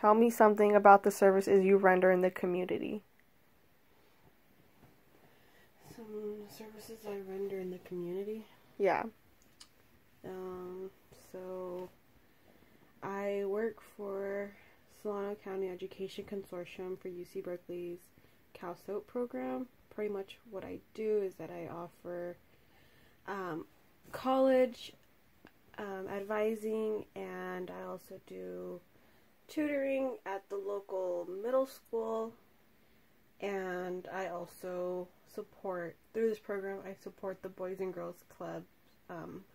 Tell me something about the services you render in the community. Some services I render in the community? Yeah. So I work for Solano County Education Consortium for UC Berkeley's CalSOAP program. Pretty much what I do is that I offer college advising, and I also do tutoring at the local middle school, and I also support, through this program, I support the Boys and Girls Club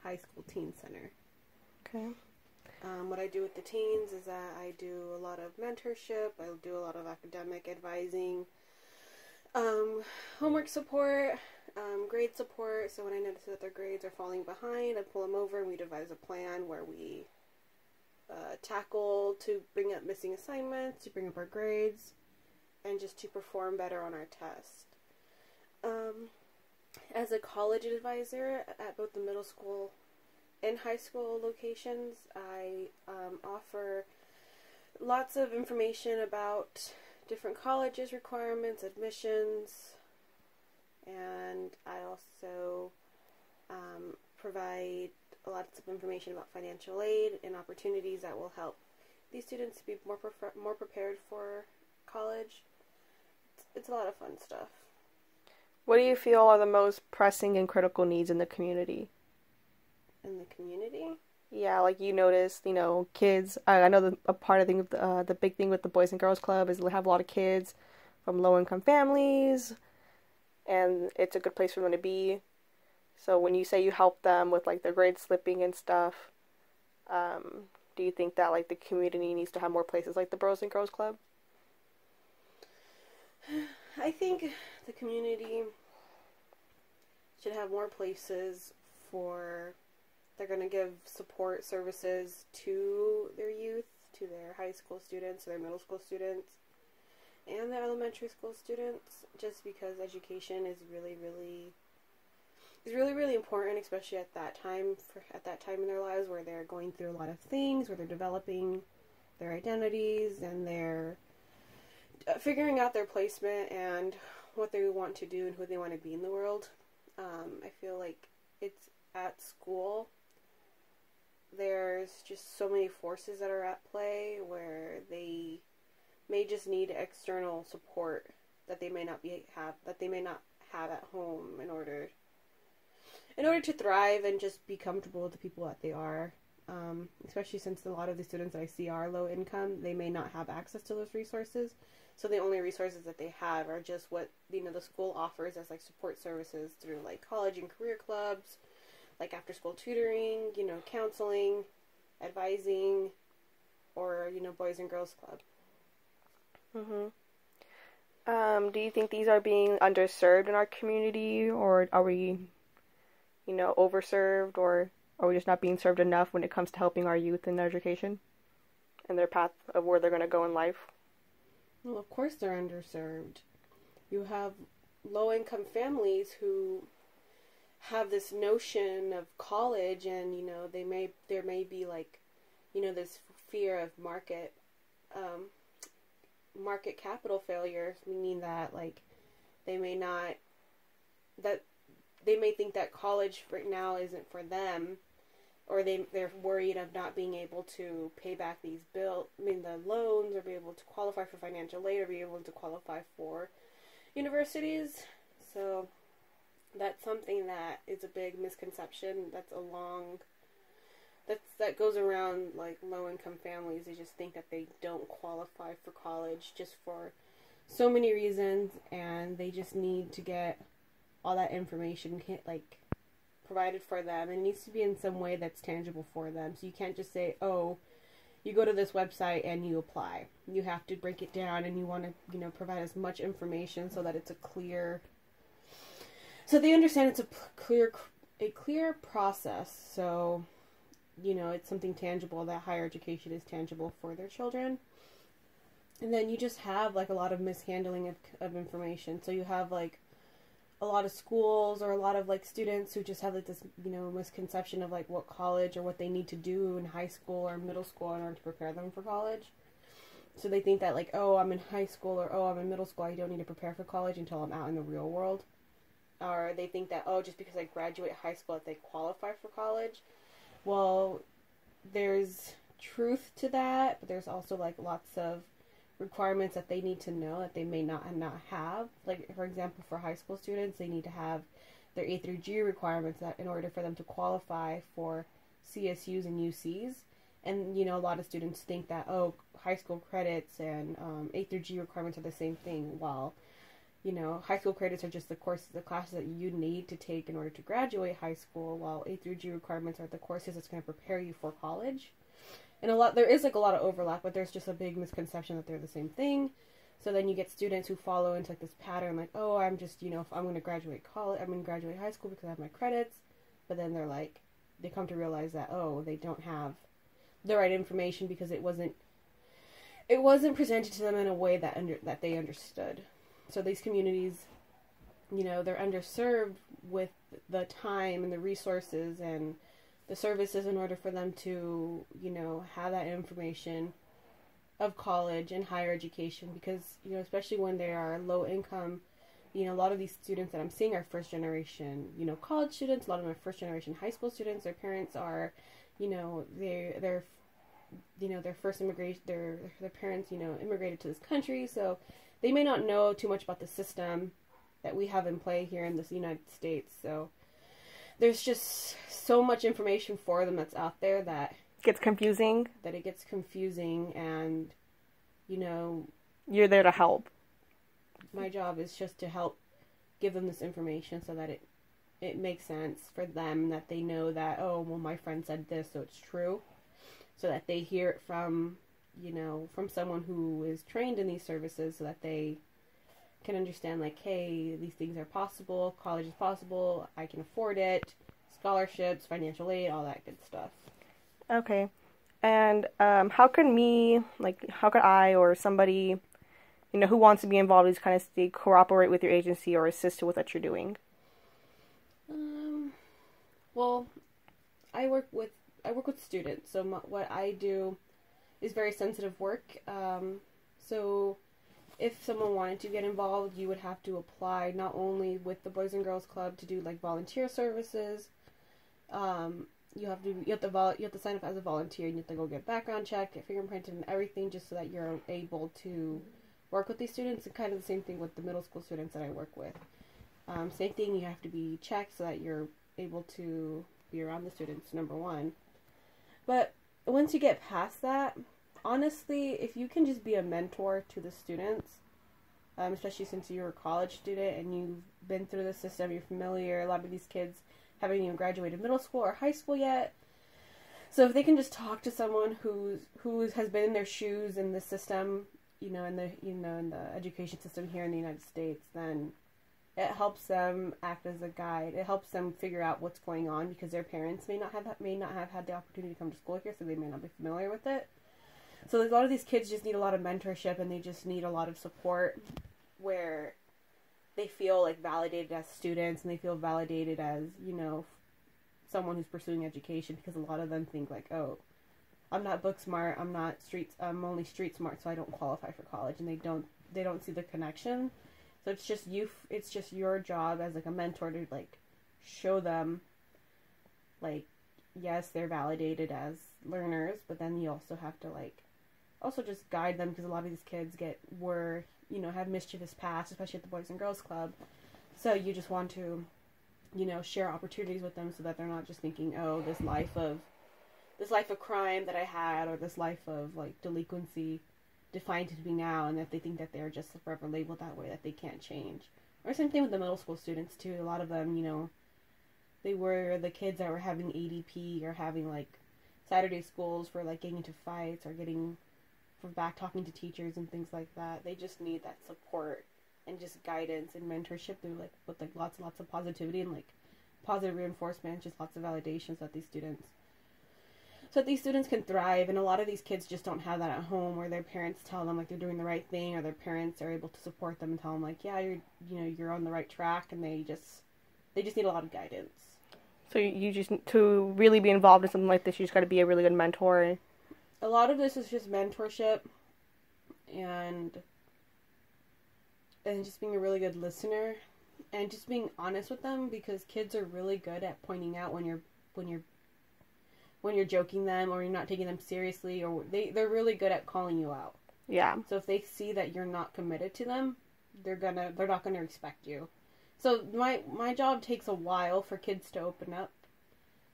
High School Teen Center. Okay. What I do with the teens is that I do a lot of mentorship, I do a lot of academic advising, homework support, grade support. So when I notice that their grades are falling behind, I pull them over and we devise a plan where we tackle to bring up missing assignments, to bring up our grades, and just to perform better on our test. As a college advisor at both the middle school and high school locations, I offer lots of information about different colleges' requirements, admissions, and I also provide lots of information about financial aid and opportunities that will help these students be more prepared for college. It's a lot of fun stuff. What do you feel are the most pressing and critical needs in the community? In the community? Yeah, like you notice, kids. I know a part of the big thing with the Boys and Girls Club is they have a lot of kids from low-income families, and it's a good place for them to be. So when you say you help them with like their grades slipping and stuff, do you think that like the community needs to have more places like the Boys and Girls Club? I think the community should have more places for, they're going to give support services to their youth, to their high school students, their middle school students, and their elementary school students, just because education is really important, especially at that time in their lives where they're going through a lot of things, where they're developing their identities and they're figuring out their placement and what they want to do and who they want to be in the world. I feel like it's at school, there's just so many forces that are at play where they may just need external support that they may not have at home in order to thrive and just be comfortable with the people that they are. Especially since a lot of the students that I see are low income, they may not have access to those resources. So the only resources that they have are just what the school offers as like support services through like college and career clubs, like after school tutoring, counseling, advising, or Boys and Girls Club. Do you think these are being underserved in our community, or are we, overserved, or are we just not being served enough when it comes to helping our youth in their education and their path of where they're going to go in life? Well, of course they're underserved. You have low-income families who have this notion of college, and there may be like this fear of market capital failure, meaning that like they may think that college right now isn't for them, or they're worried of not being able to pay back the loans, or be able to qualify for financial aid, or be able to qualify for universities. So that's something that is a big misconception that goes around like low-income families. They just think that they don't qualify for college just for so many reasons, and they just need to get all that information like provided for them, and it needs to be in some way that's tangible for them. So you can't just say, oh, you go to this website and you apply. You have to break it down, and you want to provide as much information so that it's so they understand it's a clear process. So it's something tangible, that higher education is tangible for their children. And then you just have like a lot of mishandling of information. So you have like a lot of schools or a lot of like students who just have like this misconception of like what college or what they need to do in high school or middle school in order to prepare them for college. So they think that, like, oh, I'm in high school, or oh, I'm in middle school, I don't need to prepare for college until I'm out in the real world. Or they think that, oh, just because I graduate high school that they qualify for college. Well, there's truth to that, but there's also, like, lots of requirements that they need to know that they may not have. Like, for example, for high school students, they need to have their A through G requirements that in order for them to qualify for CSUs and UCs. And, you know, a lot of students think that, oh, high school credits and A through G requirements are the same thing, while, you know, high school credits are just the classes that you need to take in order to graduate high school, while A through G requirements are the courses that's going to prepare you for college. And there is, like, a lot of overlap, but there's just a big misconception that they're the same thing. So then you get students who follow into, like, this pattern, like, oh, I'm just, you know, if I'm going to graduate college, I'm going to graduate high school because I have my credits. But then they're like, they come to realize that, oh, they don't have the right information because it wasn't presented to them in a way that they understood. So these communities, you know, they're underserved with the time and the resources and the services in order for them to, you know, have that information of college and higher education, because, you know, especially when they are low income, you know, a lot of these students that I'm seeing are first generation, you know, college students. A lot of them are first generation high school students. Their parents are, you know, they're you know, their first immigration, their parents, you know, immigrated to this country, so they may not know too much about the system that we have in play here in the United States. So there's just so much information for them that's out there that Gets confusing. That it gets confusing, and, you know, You're there to help. My job is just to help give them this information so that it makes sense for them, that they know that, oh, well, my friend said this, so it's true. So that they hear it from, you know, from someone who is trained in these services, so that they can understand, like, hey, these things are possible, college is possible, I can afford it, scholarships, financial aid, all that good stuff. Okay. And how could I or somebody, you know, who wants to be involved in these kind of things cooperate with your agency or assist with what you're doing? Well, I work with students, so what I do is very sensitive work. So if someone wanted to get involved, you would have to apply not only with the Boys and Girls Club to do, like, volunteer services. You have to sign up as a volunteer, and you have to go get background checked, get fingerprinted, and everything, just so that you're able to work with these students. And kind of the same thing with the middle school students that I work with. Same thing, you have to be checked so that you're able to be around the students, number one. But once you get past that, honestly, if you can just be a mentor to the students, especially since you're a college student and you've been through the system, you're familiar, a lot of these kids haven't even graduated middle school or high school yet. So if they can just talk to someone who has been in their shoes in the system, in the education system here in the United States, then it helps them act as a guide. It helps them figure out what's going on, because their parents may not have had the opportunity to come to school here, so they may not be familiar with it. So a lot of these kids just need a lot of mentorship, and they just need a lot of support where they feel like validated as students, and they feel validated as, someone who's pursuing education, because a lot of them think like, oh, I'm not book smart, I'm only street smart, so I don't qualify for college, and they don't see the connection. So it's just your job as like a mentor to like show them like, yes, they're validated as learners, but then you also have to like also just guide them, because a lot of these kids have mischievous past, especially at the Boys and Girls Club. So you just want to, share opportunities with them, so that they're not just thinking, oh, this life of crime that I had, or this life of like delinquency defined to me now, and that they think that they're just forever labeled that way, that they can't change. Or same thing with the middle school students too. A lot of them, they were the kids that were having ADP, or having like Saturday schools for like getting into fights, or getting for back talking to teachers and things like that. They just need that support and just guidance and mentorship through with lots and lots of positivity and like positive reinforcement, just lots of validations that these students can thrive. And a lot of these kids just don't have that at home, where their parents tell them like they're doing the right thing, or their parents are able to support them and tell them like, yeah, you're on the right track, and they just need a lot of guidance. So you just, to really be involved in something like this, you just got to be a really good mentor. A lot of this is just mentorship. and just being a really good listener, and just being honest with them, because kids are really good at pointing out when you're joking them, or you're not taking them seriously, or they're really good at calling you out. Yeah. So if they see that you're not committed to them, they're not gonna respect you. So my job takes a while for kids to open up,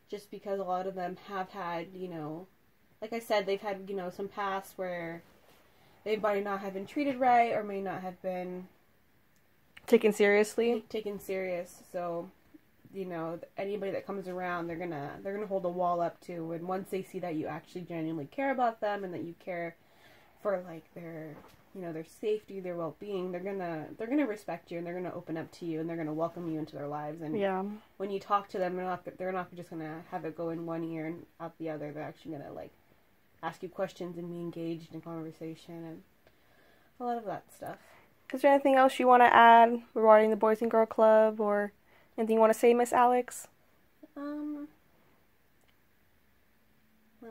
just because a lot of them have had, like I said, they've had, some past where they might not have been treated right, or may not have been taken seriously. So, anybody that comes around, they're gonna hold a wall up to. And once they see that you actually genuinely care about them, and that you care for like their safety, their well-being, they're gonna respect you, and they're gonna open up to you, and they're gonna welcome you into their lives. And yeah, when you talk to them, they're not just gonna have it go in one ear and out the other. They're actually gonna like ask you questions and be engaged in conversation and a lot of that stuff. Is there anything else you want to add regarding the Boys and Girl Club, or anything you want to say, Miss Alex? Let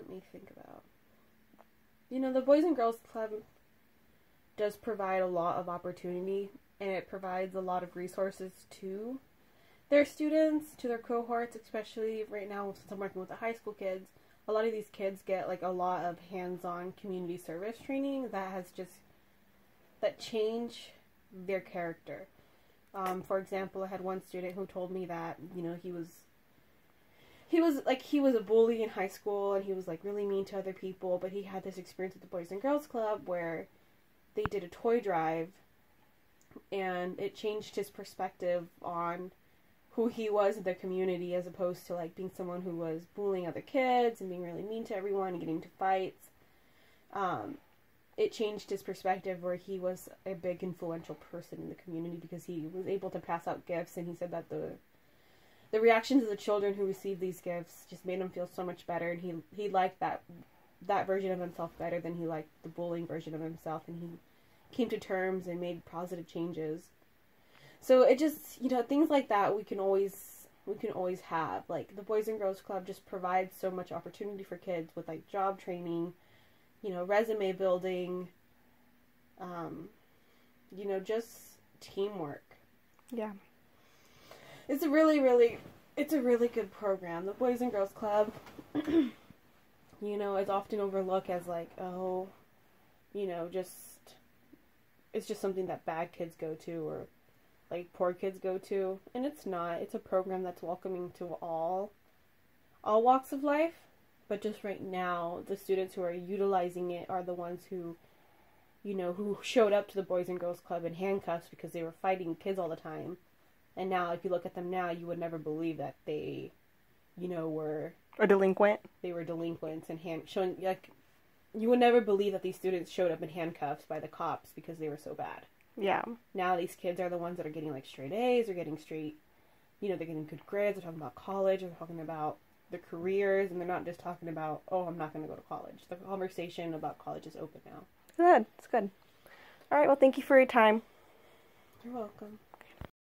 me think about. The Boys and Girls Club does provide a lot of opportunity, and it provides a lot of resources to their students, to their cohorts, especially right now since I'm working with the high school kids. A lot of these kids get like a lot of hands-on community service training that change their character. For example, I had one student who told me that, he was a bully in high school, and he was like really mean to other people, but he had this experience with the Boys and Girls Club where they did a toy drive, and it changed his perspective on who he was in the community, as opposed to like being someone who was bullying other kids and being really mean to everyone and getting into fights. It changed his perspective, where he was a big influential person in the community because he was able to pass out gifts, and he said that the reactions of the children who received these gifts just made him feel so much better, and he liked that version of himself better than he liked the bullying version of himself, and he came to terms and made positive changes. So it just, things like that we can always have. Like the Boys and Girls Club just provides so much opportunity for kids with like job training, resume building, just teamwork. Yeah. It's a really good program. The Boys and Girls Club, is often overlooked as like, oh, it's just something that bad kids go to, or like poor kids go to, and it's not. It's a program that's welcoming to all walks of life. But just right now, the students who are utilizing it are the ones who showed up to the Boys and Girls Club in handcuffs because they were fighting kids all the time. And now, if you look at them now, you would never believe that they, were a delinquent. They were delinquents, and you would never believe that these students showed up in handcuffs by the cops because they were so bad. Yeah. Now these kids are the ones that are getting like straight A's, they're getting they're getting good grades, they're talking about college, they're talking about their careers, and they're not just talking about, oh, I'm not going to go to college. The conversation about college is open now. Good. It's good. All right. Well, thank you for your time. You're welcome.